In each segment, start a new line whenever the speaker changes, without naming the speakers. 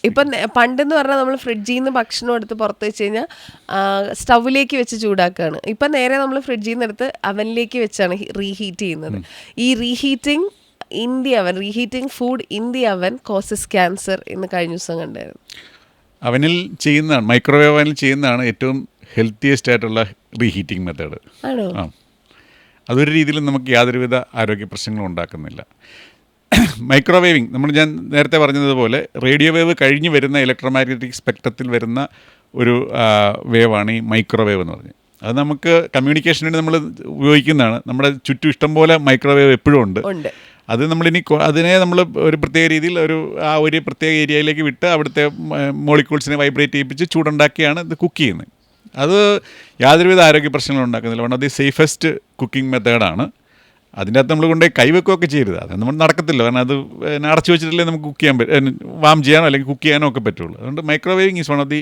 ഇപ്പം പണ്ടെന്ന് പറഞ്ഞാൽ നമ്മൾ ഫ്രിഡ്ജിൽ നിന്ന് ഭക്ഷണം എടുത്ത് പുറത്ത് വെച്ച് കഴിഞ്ഞാൽ സ്റ്റൗവിലേക്ക് വെച്ച് ചൂടാക്കുകയാണ്. ഇപ്പം നേരെ നമ്മൾ ഫ്രിഡ്ജിൽ നിന്ന് എടുത്ത് അവനിലേക്ക് വെച്ചാണ് റീഹീറ്റ് ചെയ്യുന്നത്. ഈ റീഹീറ്റിംഗ് ഫുഡ് ഇൻ ദി അവൻ കോസസ് ക്യാൻസർ എന്ന് കഴിഞ്ഞ ദിവസം കണ്ടായിരുന്നു.
അവനിൽ ചെയ്യുന്നതാണ്, മൈക്രോവേവ് അവനിൽ ചെയ്യുന്നതാണ് ഏറ്റവും ഹെൽത്തിയസ്റ്റ് ആയിട്ടുള്ള റീഹീറ്റിംഗ് മെത്തേഡ്.
ആണോ?
ആ, അതൊരു രീതിയിലും നമുക്ക് യാതൊരുവിധ ആരോഗ്യ പ്രശ്നങ്ങളും ഉണ്ടാക്കുന്നില്ല. മൈക്രോവേവിങ് ഞാൻ നേരത്തെ പറഞ്ഞതുപോലെ റേഡിയോ വേവ് കഴിഞ്ഞ് വരുന്ന ഇലക്ട്രോമാഗ്നറ്റിക് സ്പെക്ട്രത്തിൽ വരുന്ന ഒരു വേവാണ് ഈ മൈക്രോവേവ് എന്ന് പറഞ്ഞത്. അത് നമുക്ക് കമ്മ്യൂണിക്കേഷന് വേണ്ടി നമ്മൾ ഉപയോഗിക്കുന്നതാണ്. നമ്മുടെ ചുറ്റും ഇഷ്ടംപോലെ മൈക്രോവേവ് എപ്പോഴും ഉണ്ട്. അത് നമ്മളിനി അതിനെ നമ്മൾ ഒരു പ്രത്യേക രീതിയിൽ ഒരു പ്രത്യേക ഏരിയയിലേക്ക് വിട്ട് അവിടുത്തെ മോളിക്യൂൾസിനെ വൈബ്രേറ്റ് ചെയ്യിപ്പിച്ച് ചൂടുണ്ടാക്കിയാണ് ഇത് കുക്ക് ചെയ്യുന്നത്. അത് യാതൊരുവിധ ആരോഗ്യ പ്രശ്നങ്ങളും ഉണ്ടാക്കുന്നില്ല. One of the safest cooking മെത്തേഡാണ്. അതിൻ്റെ അകത്ത് നമ്മൾ കൊണ്ടുപോയി കൈവെക്കുകയൊക്കെ ചെയ്യരുത്. അത് നമ്മൾ നടക്കത്തില്ല. കാരണം അത് അടച്ചു വെച്ചിട്ടല്ലേ നമുക്ക് കുക്ക് ചെയ്യാൻ വാം ചെയ്യാനോ അല്ലെങ്കിൽ കുക്ക് ചെയ്യാനോ ഒക്കെ പറ്റുള്ളൂ. അതുകൊണ്ട് microwaving is one of the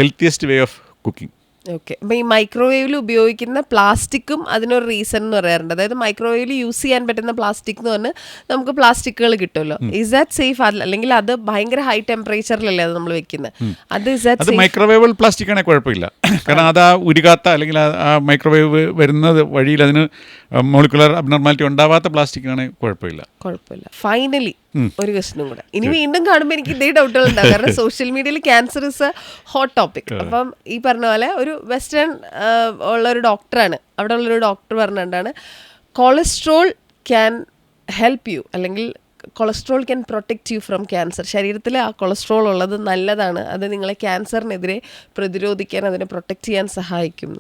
healthiest way of cooking.
Okay. അപ്പം ഈ മൈക്രോവേവിൽ ഉപയോഗിക്കുന്ന പ്ലാസ്റ്റിക്കും അതിനൊരു റീസൺ എന്ന് പറയാറുണ്ട്. അതായത് മൈക്രോവേവിൽ യൂസ് ചെയ്യാൻ പറ്റുന്ന പ്ലാസ്റ്റിക് എന്ന് പറഞ്ഞാൽ നമുക്ക് പ്ലാസ്റ്റിക്കുകൾ കിട്ടുമല്ലോ. Is that safe? അല്ലെങ്കിൽ അത് ഭയങ്കര ഹൈ ടെമ്പറേച്ചറിലല്ലേ അത് നമ്മൾ വെക്കുന്നത്?
അത് മൈക്രോവേവൽ പ്ലാസ്റ്റിക് ആണെങ്കിൽ കുഴപ്പമില്ല. കാരണം അത് ഉരുകാത്ത അല്ലെങ്കിൽ ആ മൈക്രോവേവ് വരുന്നത് വഴിയിൽ അതിന് മോളിക്കുലർ അബ്നോർമാലിറ്റി ഉണ്ടാവാത്ത പ്ലാസ്റ്റിക് ആണെങ്കിൽ കുഴപ്പമില്ല.
ഫൈനലി ഒരു ക്വസ്റ്റനും കൂടെ. ഇനി വീണ്ടും കാണുമ്പോൾ എനിക്ക് ഇതേ ഡൗട്ടുകൾ ഉണ്ടാകും. കാരണം സോഷ്യൽ മീഡിയയിൽ cancer is A hot topic. അപ്പം ഈ പറഞ്ഞ പോലെ ഒരു വെസ്റ്റേൺ ഉള്ളൊരു ഡോക്ടറാണ്, അവിടെ ഉള്ളൊരു ഡോക്ടർ പറഞ്ഞിട്ടാണ് കൊളസ്ട്രോൾ ക്യാൻ ഹെൽപ്പ് യു, അല്ലെങ്കിൽ cholesterol can protect you from cancer. ശരീരത്തിൽ ആ കൊളസ്ട്രോൾ ഉള്ളത് നല്ലതാണ്, അത് നിങ്ങളെ ക്യാൻസറിനെതിരെ പ്രതിരോധിക്കാൻ, അതിനെ പ്രൊട്ടക്റ്റ് ചെയ്യാൻ സഹായിക്കും.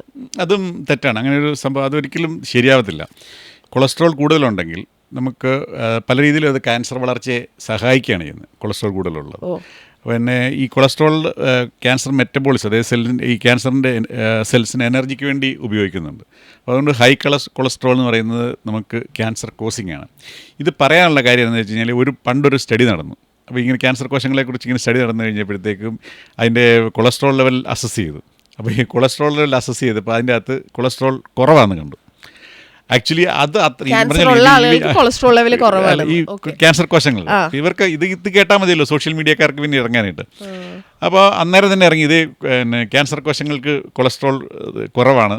അതും തെറ്റാണ്. അങ്ങനെ ഒരു സംഭവം അതൊരിക്കലും ശരിയാവത്തില്ല. കൊളസ്ട്രോൾ കൂടുതലുണ്ടെങ്കിൽ നമുക്ക് പല രീതിയിലും അത് ക്യാൻസർ വളർച്ചയെ സഹായിക്കുകയാണ് ചെയ്യുന്നത്. കൊളസ്ട്രോൾ കൂടുതലുള്ളത് പിന്നെ ഈ കൊളസ്ട്രോൾ ക്യാൻസർ മെറ്റബോളിസം, അതായത് ഈ ക്യാൻസറിൻ്റെ സെൽസിന് എനർജിക്ക് വേണ്ടി ഉപയോഗിക്കുന്നുണ്ട്. അപ്പോൾ അതുകൊണ്ട് ഹൈ കൊളസ്ട്രോൾ എന്ന് പറയുന്നത് നമുക്ക് ക്യാൻസർ കോസിംഗ് ആണ്. ഇത് പറയാനുള്ള കാര്യം എന്താണെന്ന് വെച്ച് കഴിഞ്ഞാൽ പണ്ടൊരു സ്റ്റഡി നടന്നു. അപ്പോൾ ഇങ്ങനെ ക്യാൻസർ കോശങ്ങളെക്കുറിച്ച് ഇങ്ങനെ സ്റ്റഡി നടന്നു കഴിഞ്ഞപ്പോഴത്തേക്കും അതിൻ്റെ കൊളസ്ട്രോൾ ലെവൽ അസസ് ചെയ്തു. അപ്പോൾ ഈ കൊളസ്ട്രോൾ ലെവൽ അസസ് ചെയ്തപ്പോൾ അതിൻ്റെ അകത്ത് കൊളസ്ട്രോൾ കുറവാണെന്ന് കണ്ടു. ആക്ച്വലി അത് ഈ ക്യാൻസർ കോശങ്ങൾ ഇവർക്ക് ഇത് കേട്ടാൽ മതിയല്ലോ സോഷ്യൽ മീഡിയക്കാർക്ക് പിന്നെ ഇറങ്ങാനായിട്ട്. അപ്പോൾ അന്നേരം തന്നെ ഇറങ്ങി ഇത് ക്യാൻസർ കോശങ്ങൾക്ക് കൊളസ്ട്രോൾ കുറവാണ്,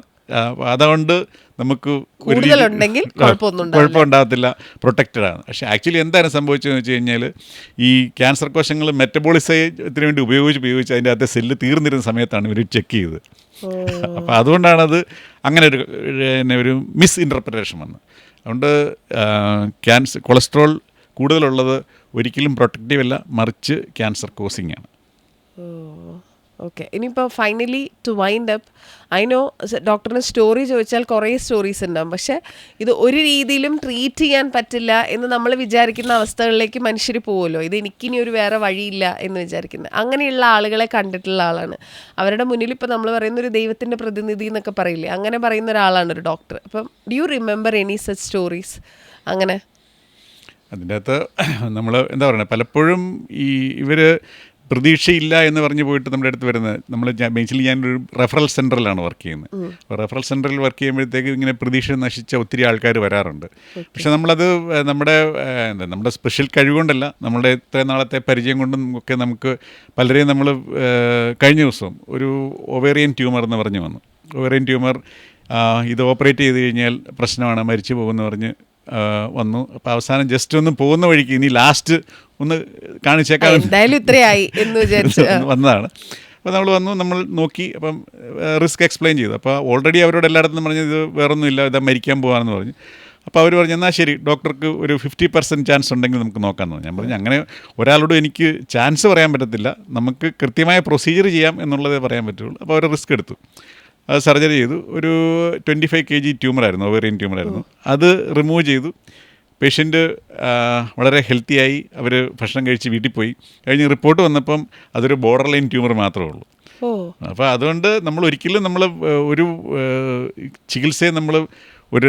അതുകൊണ്ട് നമുക്ക് കുഴപ്പമുണ്ടാകത്തില്ല, പ്രൊട്ടക്റ്റഡ് ആണ്. പക്ഷേ ആക്ച്വലി എന്താണ് സംഭവിച്ചതെന്ന് വെച്ച് കഴിഞ്ഞാൽ ഈ ക്യാൻസർ കോശങ്ങൾ മെറ്റബോളിസത്തിന് വേണ്ടി ഉപയോഗിച്ച് അതിൻ്റെ അകത്തെ സെല്ല് തീർന്നിരുന്ന സമയത്താണ് ഇവർ ചെക്ക് ചെയ്തത്. അപ്പോൾ അതുകൊണ്ടാണത് അങ്ങനെ ഒരു മിസ് ഇൻ്റർപ്രിറ്റേഷൻ വന്നത്. അതുകൊണ്ട് കൊളസ്ട്രോൾ കൂടുതലുള്ളത് ഒരിക്കലും പ്രൊട്ടക്റ്റീവ് അല്ല, മറിച്ച് ക്യാൻസർ കോസിംഗ് ആണ്.
ഓക്കെ. ഇനിയിപ്പോൾ finally to wind up, I know ഡോക്ടറിന് സ്റ്റോറി ചോദിച്ചാൽ കുറേ സ്റ്റോറീസ് ഉണ്ടാകും, പക്ഷേ ഇത് ഒരു രീതിയിലും ട്രീറ്റ് ചെയ്യാൻ പറ്റില്ല എന്ന് നമ്മൾ വിചാരിക്കുന്ന അവസ്ഥകളിലേക്ക് മനുഷ്യർ പോകുമല്ലോ. ഇത് എനിക്കിനി ഒരു വേറെ വഴിയില്ല എന്ന് വിചാരിക്കുന്നത്. അങ്ങനെയുള്ള ആളുകളെ കണ്ടിട്ടുള്ള ആളാണ്. അവരുടെ മുന്നിൽ ഇപ്പോൾ നമ്മൾ പറയുന്ന ഒരു ദൈവത്തിൻ്റെ പ്രതിനിധി എന്നൊക്കെ പറയില്ലേ, അങ്ങനെ പറയുന്ന ഒരാളാണ് ഒരു ഡോക്ടർ. അപ്പം do you remember any such stories? അങ്ങനെ
അതിൻ്റെ അകത്ത് നമ്മൾ എന്താ പറയുക, പലപ്പോഴും ഇവർ പ്രതീക്ഷയില്ല എന്ന് പറഞ്ഞ് പോയിട്ട് നമ്മുടെ അടുത്ത് വരുന്നത്, ബേസിക്കലി ഞാനൊരു റെഫറൽ സെൻറ്ററിലാണ് വർക്ക് ചെയ്യുന്നത്. അപ്പോൾ റെഫറൽ സെൻറ്ററിൽ വർക്ക് ചെയ്യുമ്പോഴത്തേക്ക് ഇങ്ങനെ പ്രതീക്ഷ നശിച്ച ഒത്തിരി ആൾക്കാർ വരാറുണ്ട്. പക്ഷെ നമ്മളത് നമ്മുടെ സ്പെഷ്യൽ കഴിവുകൊണ്ടല്ല, നമ്മുടെ ഇത്ര നാളത്തെ പരിചയം കൊണ്ടും ഒക്കെ നമുക്ക് പലരെയും നമ്മൾ കഴിഞ്ഞ ദിവസം ഒരു ഒവേറിയൻ ട്യൂമർ എന്ന് പറഞ്ഞ് വന്നു. ഒവേറിയൻ ട്യൂമർ ഇത് ഓപ്പറേറ്റ് ചെയ്ത് കഴിഞ്ഞാൽ പ്രശ്നമാണ്, മരിച്ചു പോകുമെന്ന് പറഞ്ഞ് വന്നു. അപ്പോൾ അവസാനം ജസ്റ്റ് ഒന്ന് പോകുന്ന വഴിക്ക് ഇനി ലാസ്റ്റ് ഒന്ന് കാണിച്ചേക്കാൻ വന്നതാണ്. അപ്പോൾ നമ്മൾ നോക്കി, അപ്പം റിസ്ക് എക്സ്പ്ലെയിൻ ചെയ്തു. അപ്പോൾ ഓൾറെഡി അവരോട് എല്ലായിടത്തും പറഞ്ഞത് ഇത് വേറൊന്നുമില്ല, ഇതാ മരിക്കാൻ പോകാമെന്ന് പറഞ്ഞു. അപ്പോൾ അവർ പറഞ്ഞു എന്നാൽ ശരി, ഡോക്ടർക്ക് ഒരു 50% ചാൻസ് ഉണ്ടെങ്കിൽ നമുക്ക് നോക്കാമെന്ന് പറഞ്ഞു. ഞാൻ പറഞ്ഞു അങ്ങനെ ഒരാളോട് എനിക്ക് ചാൻസ് പറയാൻ പറ്റത്തില്ല, നമുക്ക് കൃത്യമായ പ്രൊസീജിയർ ചെയ്യാം എന്നുള്ളതേ പറയാൻ പറ്റുള്ളൂ. അപ്പോൾ അവർ റിസ്ക് എടുത്തു, അത് സർജറി ചെയ്തു. ഒരു 25 kg ട്യൂമറായിരുന്നു, ഒവേറിയൻ ട്യൂമറായിരുന്നു. അത് റിമൂവ് ചെയ്തു. പേഷ്യൻ്റ് വളരെ ഹെൽത്തിയായി, അവർ ഭക്ഷണം കഴിച്ച് വീട്ടിൽ പോയി. കഴിഞ്ഞ് റിപ്പോർട്ട് വന്നപ്പം അതൊരു ബോർഡർ ലൈൻ ട്യൂമർ മാത്രമേ ഉള്ളൂ. അപ്പോൾ അതുകൊണ്ട് നമ്മൾ ഒരിക്കലും ഒരു ചികിത്സയെ ഒരു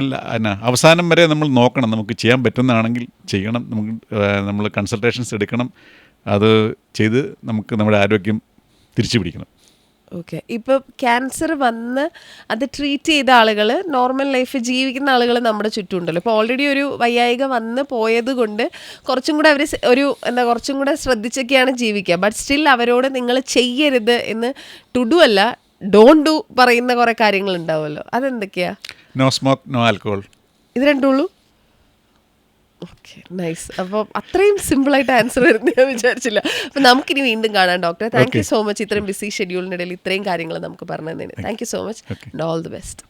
അവസാനം വരെ നമ്മൾ നോക്കണം. നമുക്ക് ചെയ്യാൻ പറ്റുന്നതാണെങ്കിൽ ചെയ്യണം, നമ്മൾ കൺസൾട്ടേഷൻസ് എടുക്കണം. അത് ചെയ്ത് നമുക്ക് നമ്മുടെ ആരോഗ്യം തിരിച്ചു പിടിക്കണം.
ഓക്കെ. ഇപ്പോൾ ക്യാൻസർ വന്ന് അത് ട്രീറ്റ് ചെയ്ത ആളുകൾ, നോർമൽ ലൈഫ് ജീവിക്കുന്ന ആളുകൾ നമ്മുടെ ചുറ്റുമുണ്ടല്ലോ. ഇപ്പോൾ ഓൾറെഡി ഒരു വയ്യായിക വന്ന് പോയത് കൊണ്ട് കുറച്ചും കൂടെ അവർ കുറച്ചും കൂടെ ശ്രദ്ധിച്ചൊക്കെയാണ് ജീവിക്കുക. ബട്ട് സ്റ്റിൽ അവരോട് നിങ്ങൾ ചെയ്യരുത് എന്ന് ടു ഡു അല്ല, ഡോണ്ട് ഡു പറയുന്ന കുറേ കാര്യങ്ങൾ ഉണ്ടാവുമല്ലോ. അതെന്തൊക്കെയാ?
No smoke, no alcohol.
ഇത് രണ്ടുള്ളൂ? Okay, nice. അപ്പോൾ അത്രയും സിമ്പിളായിട്ട് ആൻസർ വരുന്ന ഞാൻ വിചാരിച്ചില്ല. അപ്പം നമുക്കിനി വീണ്ടും കാണാം doctor. Thank you so much ഇത്രയും ബിസി ഷെഡ്യൂളിനിടയിൽ ഇത്രയും കാര്യങ്ങൾ നമുക്ക് പറഞ്ഞു തന്നതിന്. Thank you so much and all the best.